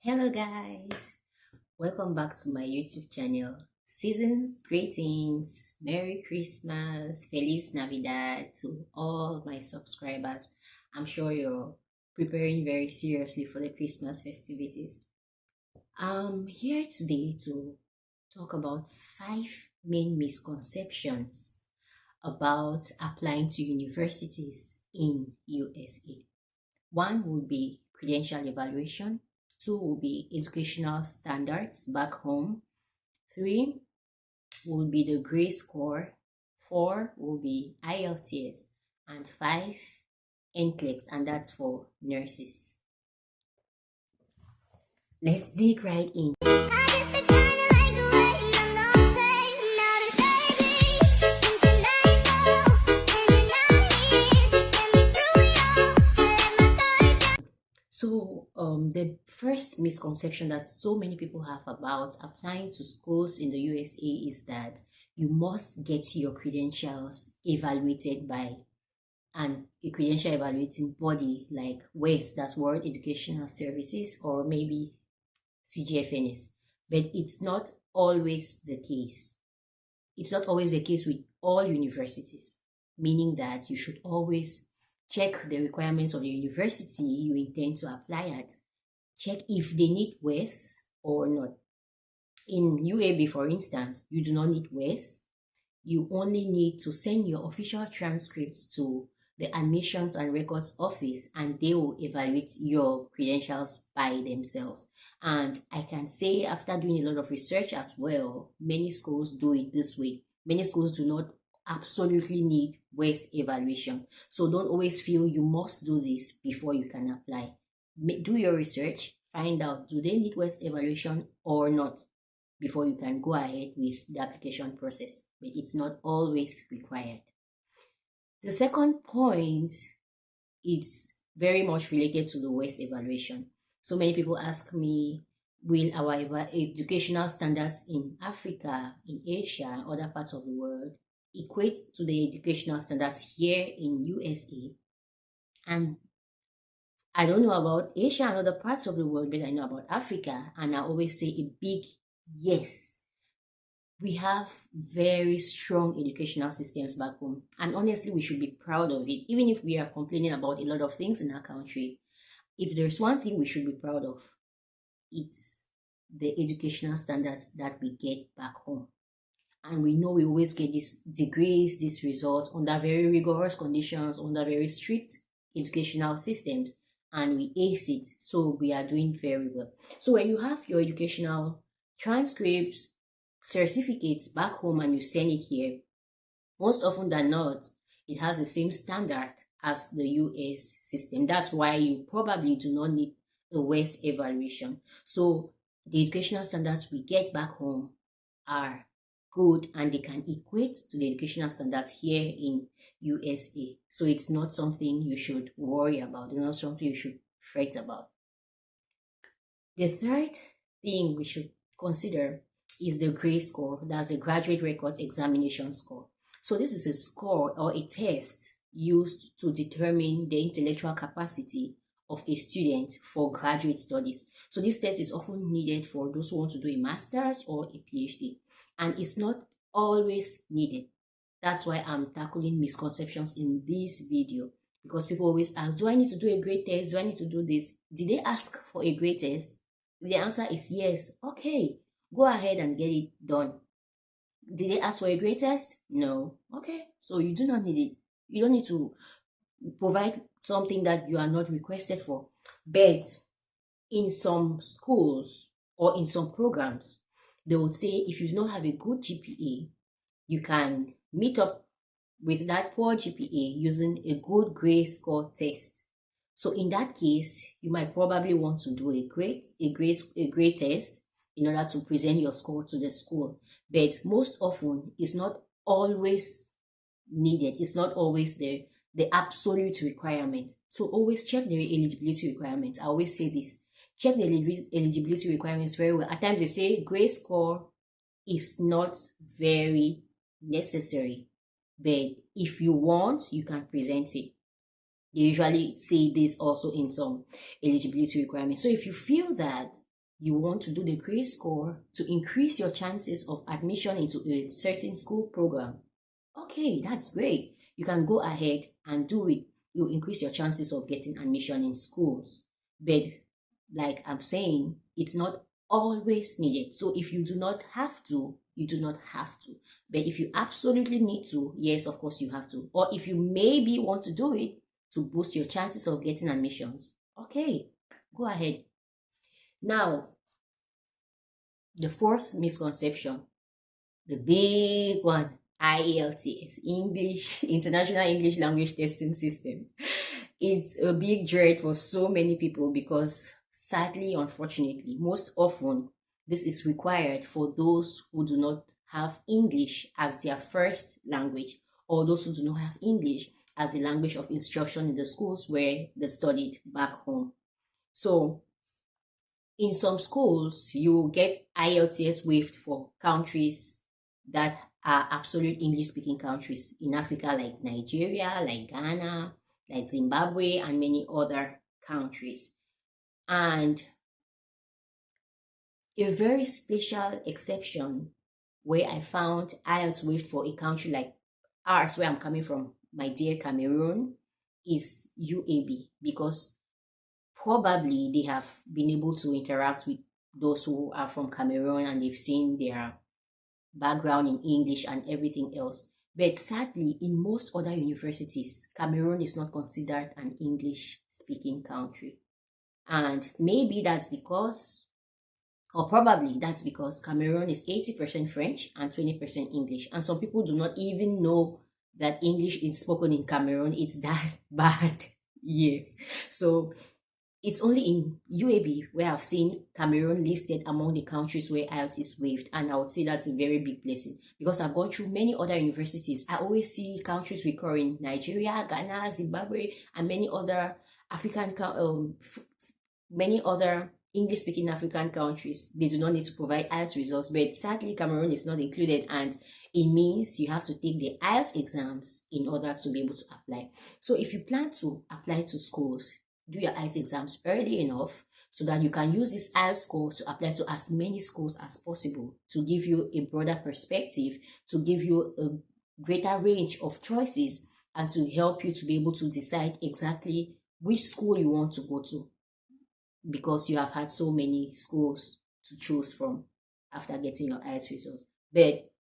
Hello guys, welcome back to my YouTube channel. Seasons greetings, Merry Christmas, Feliz Navidad to all my subscribers. I'm sure you're preparing very seriously for the Christmas festivities. I'm here today to talk about 5 main misconceptions about applying to universities in USA. One will be credential evaluation. Two will be educational standards back home. Three will be the grade score. Four will be IELTS. And five, NCLEX, and that's for nurses. Let's dig right in. So, the first misconception that so many people have about applying to schools in the USA is that you must get your credentials evaluated by a credential evaluating body like WES, that's World Educational Services, or maybe CGFNS. But it's not always the case. It's not always the case with all universities, meaning that you should always check the requirements of the university you intend to apply at. Check if they need WES or not. In UAB, for instance, you do not need WES. You only need to send your official transcripts to the Admissions and Records Office, and they will evaluate your credentials by themselves. And I can say, after doing a lot of research as well, many schools do it this way. Many schools do not absolutely need WES evaluation. So don't always feel you must do this before you can apply. Do your research, find out, do they need WES evaluation or not before you can go ahead with the application process. But it's not always required. The second point is very much related to the WES evaluation. So many people ask me, will our educational standards in Africa, in Asia, other parts of the world equate to the educational standards here in USA? And I don't know about Asia and other parts of the world, but I know about Africa, and I always say a big yes. We have very strong educational systems back home, and honestly, we should be proud of it. Even if we are complaining about a lot of things in our country, if there's one thing we should be proud of, it's the educational standards that we get back home. And we know we always get these degrees, these results under very rigorous conditions, under very strict educational systems, and we ace it. So we are doing very well. So when you have your educational transcripts, certificates back home and you send it here, most often than not, it has the same standard as the US system. That's why you probably do not need a WES evaluation. So the educational standards we get back home are good, and they can equate to the educational standards here in USA. So it's not something you should worry about. It's not something you should fret about. The third thing we should consider is the grade score. That's the graduate records examination score. So this is a score or a test used to determine the intellectual capacity of a student for graduate studies. So this test is often needed for those who want to do a master's or a PhD, and it's not always needed. That's why I'm tackling misconceptions in this video, because people always ask, do I need to do a grade test? Do I need to do this? Did they ask for a grade test? If the answer is yes, okay, go ahead and get it done. Did they ask for a grade test? No. Okay, so you do not need it. You don't need to provide something that you are not requested for. But in some schools or in some programs, they would say if you do not have a good GPA, you can meet up with that poor GPA using a good grade score test. So in that case, you might probably want to do a grade test in order to present your score to the school. But most often, it's not always needed. It's not always the absolute requirement. So always check the eligibility requirements. I always say this. Check the eligibility requirements very well. At times they say grade score is not very necessary, but if you want, you can present it. They usually say this also in some eligibility requirements. So if you feel that you want to do the grade score to increase your chances of admission into a certain school program. Okay, that's great. You can go ahead and do it. You increase your chances of getting admission in schools. But like I'm saying, it's not always needed. So if you do not have to, you do not have to. But if you absolutely need to, yes, of course you have to. Or if you maybe want to do it to boost your chances of getting admissions, okay, go ahead. Now, the fourth misconception, the big one, IELTS, English, International English Language Testing System. It's a big dread for so many people because sadly, unfortunately, most often this is required for those who do not have English as their first language, or those who do not have English as the language of instruction in the schools where they studied back home. So in some schools, you get IELTS waived for countries that are absolute English speaking countries in Africa, like Nigeria, like Ghana, like Zimbabwe, and many other countries. And a very special exception where I found IELTS waived for a country like ours, where I'm coming from, my dear Cameroon, is UAB, because probably they have been able to interact with those who are from Cameroon and they've seen their background in English and everything else. But sadly, in most other universities, Cameroon is not considered an English speaking country. And maybe that's because, or probably that's because Cameroon is 80% French and 20% English. And some people do not even know that English is spoken in Cameroon. It's that bad. Yes. So it's only in UAB where I've seen Cameroon listed among the countries where IELTS is waived, and I would say that's a very big blessing because I've gone through many other universities. I always see countries recurring: Nigeria, Ghana, Zimbabwe, and many other many other English-speaking African countries. They do not need to provide IELTS results, but sadly, Cameroon is not included, and it means you have to take the IELTS exams in order to be able to apply. So if you plan to apply to schools, do your IELTS exams early enough so that you can use this IELTS score to apply to as many schools as possible, to give you a broader perspective, to give you a greater range of choices, and to help you to be able to decide exactly which school you want to go to, because you have had so many schools to choose from after getting your IELTS results. But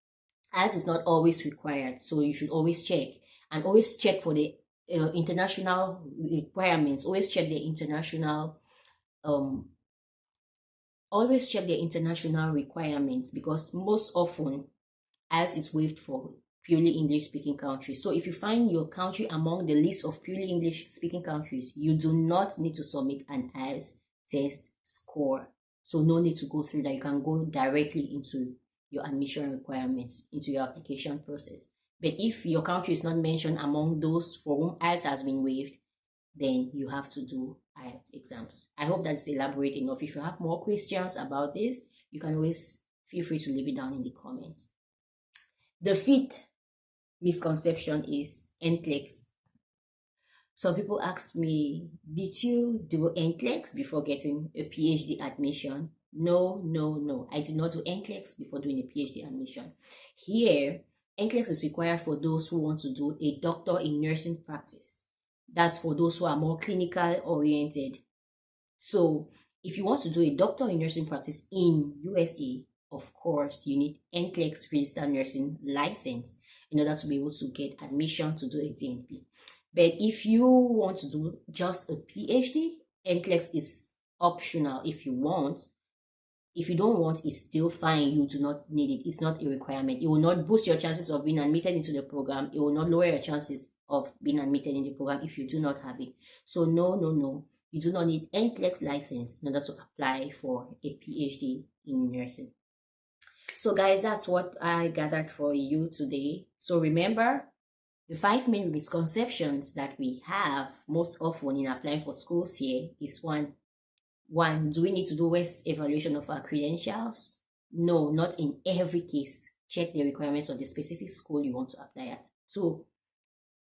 IELTS is not always required, so you should always check, and always check for the international requirements. Always check the international always check the international requirements, because most often IELTS is waived for purely English speaking countries. So if you find your country among the list of purely English speaking countries, you do not need to submit an IELTS test score. So no need to go through that. You can go directly into your admission requirements, into your application process. But if your country is not mentioned among those for whom IELTS has been waived, then you have to do IELTS exams. I hope that's elaborate enough. If you have more questions about this, you can always feel free to leave it down in the comments. The fifth misconception is NCLEX. Some people asked me, did you do NCLEX before getting a PhD admission? No, no, no. I did not do NCLEX before doing a PhD admission. Here, NCLEX is required for those who want to do a doctor in nursing practice. That's for those who are more clinical oriented. So if you want to do a doctor in nursing practice in USA, of course, you need NCLEX registered nursing license in order to be able to get admission to do a DNP. But if you want to do just a PhD, NCLEX is optional if you want. If you don't want, it's still fine. You do not need it. It's not a requirement. It will not boost your chances of being admitted into the program. It will not lower your chances of being admitted in the program if you do not have it. So no, no, no. You do not need NCLEX license in order to apply for a PhD in nursing. So guys, that's what I gathered for you today. So remember, the 5 main misconceptions that we have most often in applying for schools here is one, do we need to do West evaluation of our credentials? No, not in every case. Check the requirements of the specific school you want to apply at. 2,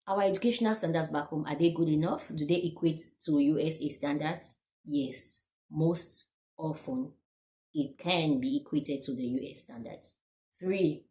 our educational standards back home, are they good enough? Do they equate to USA standards? Yes, most often it can be equated to the US standards. 3,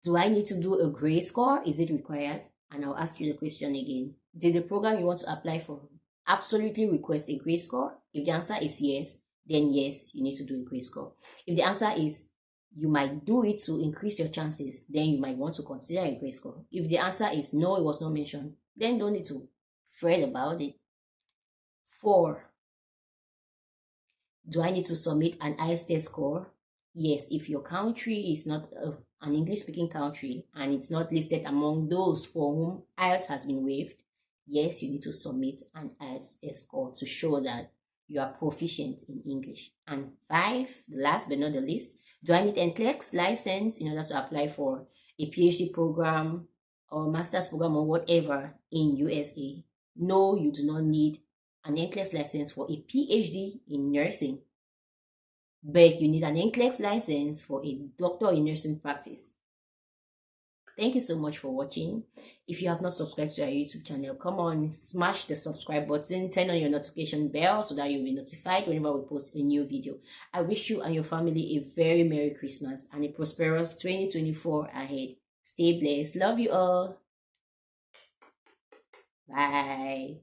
do I need to do a grade score? Is it required? And I'll ask you the question again. Did the program you want to apply for absolutely request a grade score? If the answer is yes, then yes, you need to do a grade score. If the answer is you might do it to increase your chances, then you might want to consider a grade score. If the answer is no, it was not mentioned, then don't need to fret about it. 4, do I need to submit an IELTS test score? Yes, if your country is not an English-speaking country and it's not listed among those for whom IELTS has been waived, yes, you need to submit an IELTS test score to show that you are proficient in English. And 5, the last but not the least, do I need NCLEX license in order to apply for a PhD program or master's program or whatever in USA? No, you do not need an NCLEX license for a PhD in nursing, but you need an NCLEX license for a doctor in nursing practice. Thank you so much for watching. If you have not subscribed to our YouTube channel, come on, smash the subscribe button, turn on your notification bell so that you'll be notified whenever we post a new video. I wish you and your family a very Merry Christmas and a prosperous 2024 ahead. Stay blessed. Love you all. Bye.